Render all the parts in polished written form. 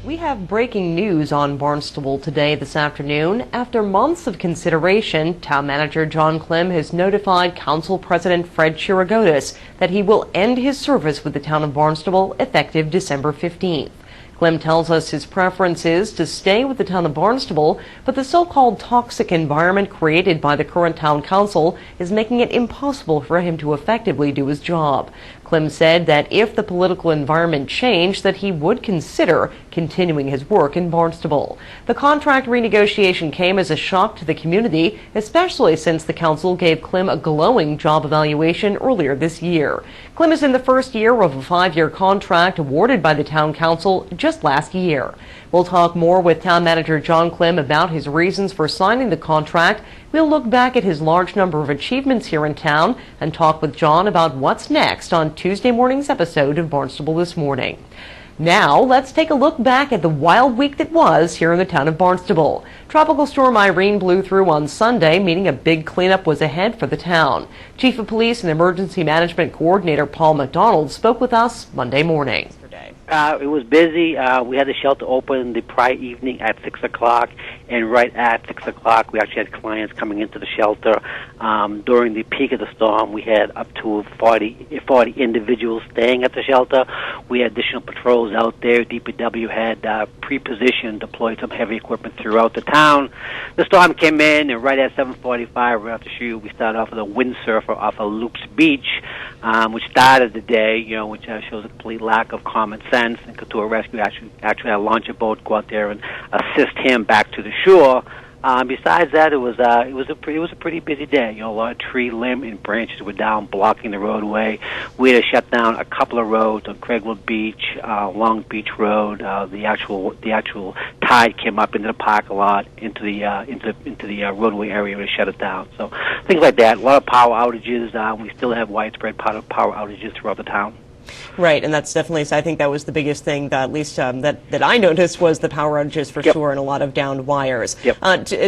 We have breaking news on Barnstable Today this afternoon. After months of consideration, Town Manager John Klim has notified Council President Fred Chirigotis that he will end his service with the town of Barnstable effective December 15th. Klim tells us his preference is to stay with the town of Barnstable, but the so-called toxic environment created by the current town council is making it impossible for him to effectively do his job. Klim said that if the political environment changed, that he would consider continuing his work in Barnstable. The contract renegotiation came as a shock to the community, especially since the council gave Klim a glowing job evaluation earlier this year. Klim is in the first year of a 5-year contract awarded by the town council just last year. We'll talk more with Town Manager John Klim about his reasons for signing the contract. We'll look back at his large number of achievements here in town and talk with John about what's next on Tuesday morning's episode of Barnstable This Morning. Now, let's take a look back at the wild week that was here in the town of Barnstable. Tropical Storm Irene blew through on Sunday, meaning a big cleanup was ahead for the town. Chief of Police and Emergency Management Coordinator Paul McDonald spoke with us Monday morning. It was busy. We had the shelter open the prior evening at 6 o'clock, and right at 6 o'clock we actually had clients coming into the shelter. During the peak of the storm, we had up to 40 individuals staying at the shelter. We had additional patrols out there. DPW had pre-positioned, deployed some heavy equipment throughout the town. The storm came in, and right at 7:45, right after shoot, we started off with a windsurfer off of Luke's Beach, which started the day, which shows a complete lack of common sense. And Couture Rescue actually had to launch a boat, go out there and assist him back to the shore. Besides that, it was a pretty busy day. A lot of tree limb and branches were down, blocking the roadway. We had to shut down a couple of roads on Craigwood Beach, Long Beach Road. The actual tide came up into the parking lot, into the roadway area, to shut it down. So things like that. A lot of power outages. We still have widespread power outages throughout the town. Right, and that's definitely, so I think that was the biggest thing, that at least that I noticed, was the power outages for sure, and a lot of downed wires.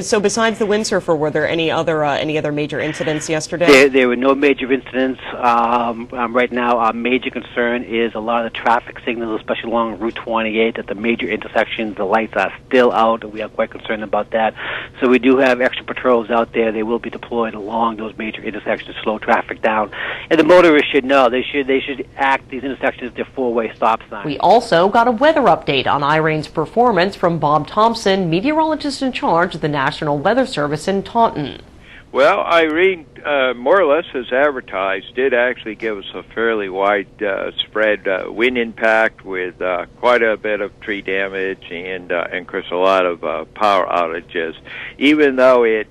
So besides the windsurfer, were there any other major incidents yesterday? There were no major incidents. Right now, our major concern is a lot of the traffic signals, especially along Route 28, at the major intersections. The lights are still out, and we are quite concerned about that. So we do have extra patrols out there. They will be deployed along those major intersections to slow traffic down. And the motorists should know, they should act these intersections, they're four-way stop signs. We also got a weather update on Irene's performance from Bob Thompson, meteorologist in charge of the National Weather Service in Taunton. Well, Irene, more or less as advertised, did actually give us a fairly wide spread wind impact with quite a bit of tree damage and of course, a lot of power outages. Even though it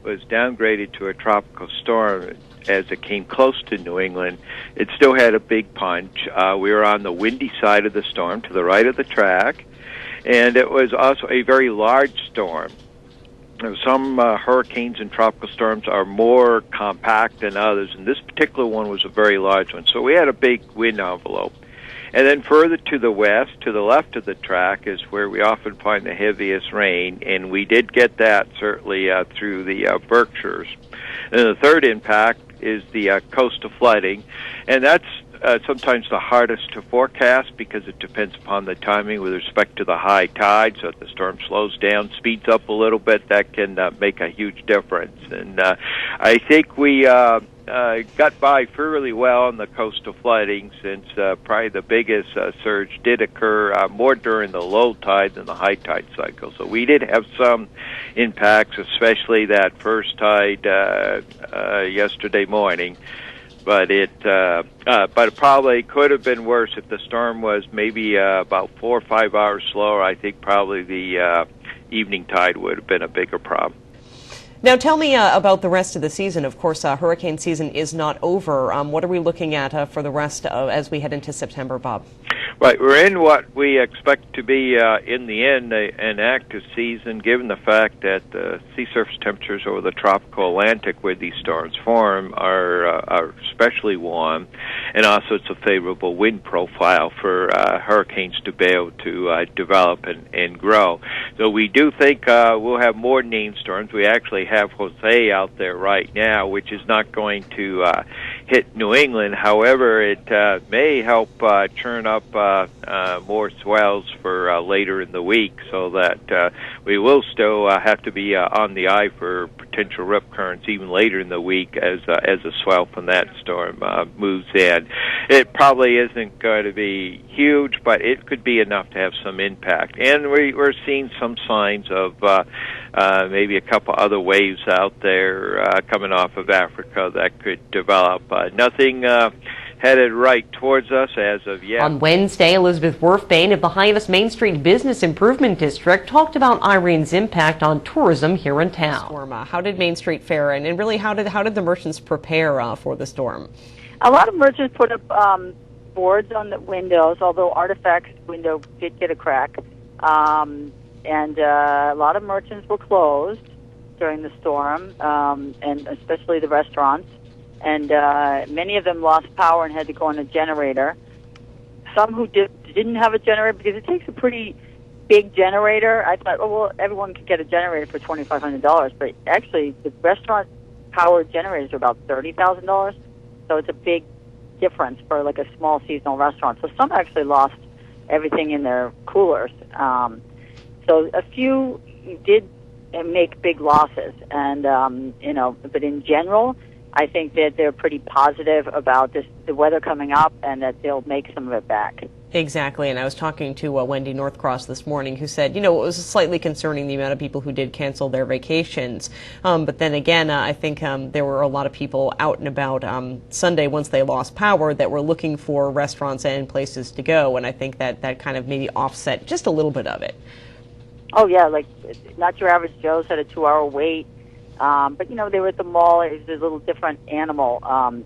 was downgraded to a tropical storm, as it came close to New England, it still had a big punch. We were on the windy side of the storm, to the right of the track, and it was also a very large storm. Some hurricanes and tropical storms are more compact than others, and this particular one was a very large one. So we had a big wind envelope. And then further to the west, to the left of the track, is where we often find the heaviest rain, and we did get that certainly through the Berkshires. And the third impact is the coastal flooding, and that's sometimes the hardest to forecast because it depends upon the timing with respect to the high tide. So if the storm slows down, speeds up a little bit, that can make a huge difference. And I think we got by fairly well on the coastal flooding, since probably the biggest surge did occur more during the low tide than the high tide cycle. So we did have some impacts, especially that first tide yesterday morning. But it probably could have been worse if the storm was maybe about 4 or 5 hours slower. I think probably the evening tide would have been a bigger problem. Now tell me about the rest of the season. Of course, hurricane season is not over. What are we looking at for the rest as we head into September, Bob? Right, we're in what we expect to be, in the end, an active season, given the fact that the sea surface temperatures over the tropical Atlantic where these storms form are especially warm, and also it's a favorable wind profile for hurricanes to be able to develop and grow. So we do think we'll have more named storms. We actually have Jose out there right now, which is not going to hit New England. However, it may help churn up more swells for later in the week, so that we will still have to be on the eye for potential rip currents even later in the week as a swell from that storm moves in. It probably isn't going to be huge, but it could be enough to have some impact. And we're seeing some signs of maybe a couple other waves out there coming off of Africa that could develop. Nothing headed right towards us as of yet. On Wednesday, Elizabeth Werfbane of the Hyannis Main Street Business Improvement District talked about Irene's impact on tourism here in town. Storm, how did Main Street fare, and really how did the merchants prepare for the storm? A lot of merchants put up boards on the windows, although Artifact's window did get a crack. And a lot of merchants were closed during the storm, and especially the restaurants. And many of them lost power and had to go on a generator. Some who didn't have a generator, because it takes a pretty big generator. I thought, oh, well, everyone could get a generator for $2,500. But actually, the restaurant-powered generators are about $30,000. So it's a big difference for like a small seasonal restaurant. So some actually lost everything in their coolers. So a few did make big losses, and but in general, I think that they're pretty positive about the weather coming up, and that they'll make some of it back. Exactly, and I was talking to Wendy Northcross this morning, who said, it was slightly concerning the amount of people who did cancel their vacations. But then again, I think there were a lot of people out and about Sunday once they lost power that were looking for restaurants and places to go, and I think that kind of maybe offset just a little bit of it. Oh, yeah, like Not Your Average Joe's had a 2-hour wait. But, they were at the mall. It was a little different animal,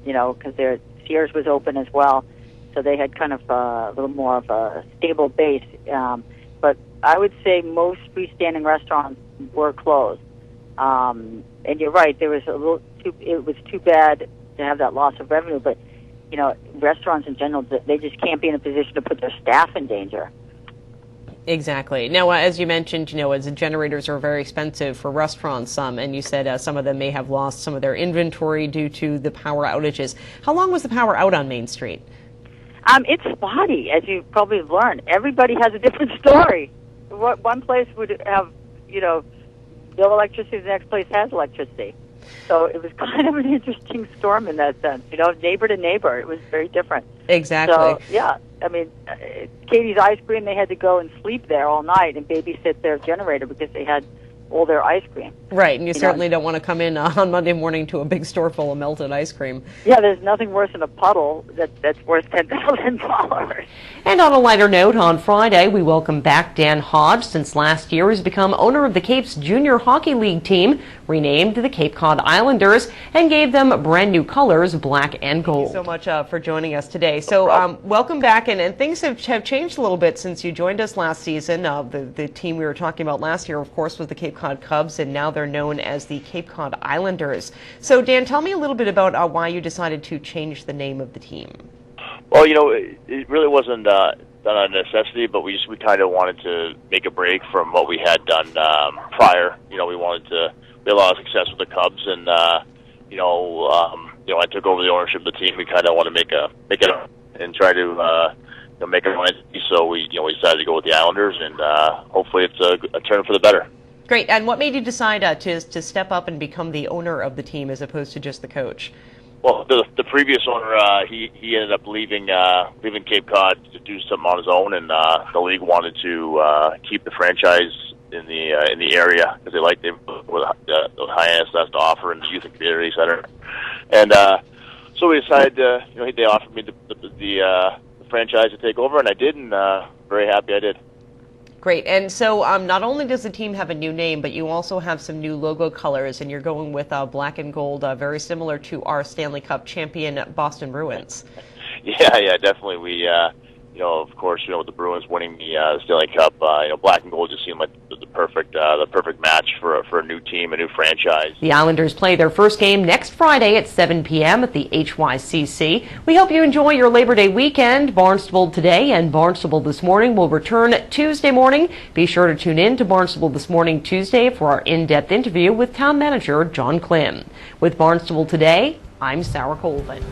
because their Sears was open as well. So they had kind of a little more of a stable base. But I would say most freestanding restaurants were closed. And you're right, it was too bad to have that loss of revenue. But, restaurants in general, they just can't be in a position to put their staff in danger. Exactly. Now, as you mentioned, as the generators are very expensive for restaurants, and you said some of them may have lost some of their inventory due to the power outages. How long was the power out on Main Street? It's spotty, as you probably have learned. Everybody has a different story. One place would have, no electricity, the next place has electricity. So it was kind of an interesting storm in that sense. Neighbor to neighbor, it was very different. Exactly. So, yeah, Katie's Ice Cream, they had to go and sleep there all night and babysit their generator because they had all their ice cream. Right, and you certainly don't want to come in on Monday morning to a big store full of melted ice cream. Yeah, there's nothing worse than a puddle that's worth $10,000. And on a lighter note, on Friday, we welcome back Dan Hodge. Since last year, he's become owner of the Cape's Junior Hockey League team, renamed the Cape Cod Islanders, and gave them brand new colors, black and gold. Thank you so much for joining us today. So welcome back, and things have changed a little bit since you joined us last season. The team we were talking about last year, of course, was the Cape Cod Cubs, and now they're known as the Cape Cod Islanders. So, Dan, tell me a little bit about why you decided to change the name of the team. Well, it really wasn't done on necessity, but we kind of wanted to make a break from what we had done prior. We had a lot of success with the Cubs, and I took over the ownership of the team. We kind of want to make it and try to make it right. So we decided to go with the Islanders, and hopefully it's a turn for the better. Great. And what made you decide to step up and become the owner of the team as opposed to just the coach? Well, the previous owner, he ended up leaving Cape Cod to do something on his own, and the league wanted to keep the franchise in the area because they liked what the Hyannis has to offer in the youth and community center. And so we decided, they offered me the franchise to take over, and I did, and very happy I did. Great. And so not only does the team have a new name, but you also have some new logo colors, and you're going with black and gold, very similar to our Stanley Cup champion Boston Bruins. Yeah, definitely. We, of course, with the Bruins winning the Stanley Cup, black and gold just seemed like the perfect match for a new team, a new franchise. The Islanders play their first game next Friday at 7 p.m. at the HYCC. We hope you enjoy your Labor Day weekend. Barnstable Today and Barnstable This Morning will return Tuesday morning. Be sure to tune in to Barnstable This Morning Tuesday for our in-depth interview with Town Manager John Klim. With Barnstable Today, I'm Sarah Colvin.